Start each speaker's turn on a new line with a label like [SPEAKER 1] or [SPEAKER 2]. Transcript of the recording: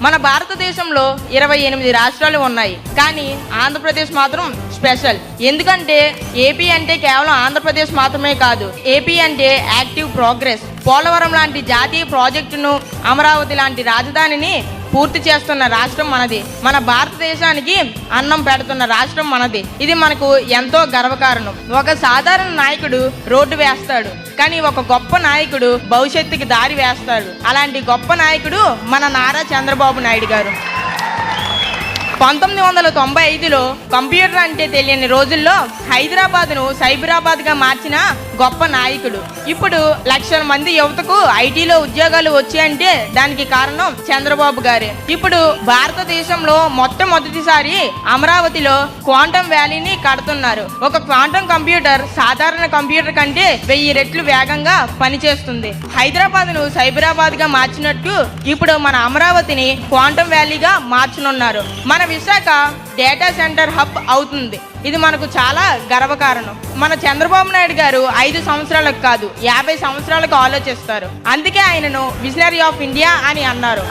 [SPEAKER 1] మన భారతదేశంలో 28 రాష్ట్రాలు ఉన్నాయి, కానీ ఆంధ్రప్రదేశ్ మాత్రం స్పెషల్. ఎందుకంటే ఏపీ అంటే కేవలం ఆంధ్రప్రదేశ్ మాత్రమే కాదు, ఏపీ అంటే యాక్టివ్ ప్రోగ్రెస్. పోలవరం లాంటి జాతీయ ప్రాజెక్టును, అమరావతి లాంటి రాజధానిని పూర్తి చేస్తున్న రాష్ట్రం మనది. మన భారతదేశానికి అన్నం పెడుతున్న రాష్ట్రం మనది. ఇది మనకు ఎంతో గర్వకారణం. ఒక సాధారణ నాయకుడు రోడ్డు వేస్తాడు, కానీ ఒక గొప్ప నాయకుడు భవిష్యత్తుకి దారి వేస్తాడు. అలాంటి గొప్ప నాయకుడు మన నారా చంద్రబాబు నాయుడు గారు. 1995లో కంప్యూటర్ అంటే తెలియని రోజుల్లో హైదరాబాద్ను సైబరాబాద్గా మార్చిన గొప్ప నాయకుడు. ఇప్పుడు లక్షల మంది యువతకు ఐటీలో ఉద్యోగాలు వచ్చాయంటే దానికి కారణం చంద్రబాబు గారే. ఇప్పుడు భారతదేశంలో మొట్టమొదటిసారి అమరావతిలో క్వాంటమ్ వ్యాలీని కడుతున్నారు. ఒక క్వాంటమ్ కంప్యూటర్ సాధారణ కంప్యూటర్ కంటే 1000 రెట్లు వేగంగా పనిచేస్తుంది. హైదరాబాద్ను సైబరాబాద్గా మార్చినట్టు ఇప్పుడు మన అమరావతిని క్వాంటమ్ వ్యాలీగా మార్చనున్నారు. మన విశాఖ డేటా సెంటర్ హబ్ అవుతుంది. ఇది మనకు చాలా గర్వకారణం. మన చంద్రబాబు నాయుడు గారు 5 సంవత్సరాలకు కాదు 50 సంవత్సరాలకు ఆలోచిస్తారు. అందుకే ఆయనను విజనరీ ఆఫ్ ఇండియా అని అన్నారు.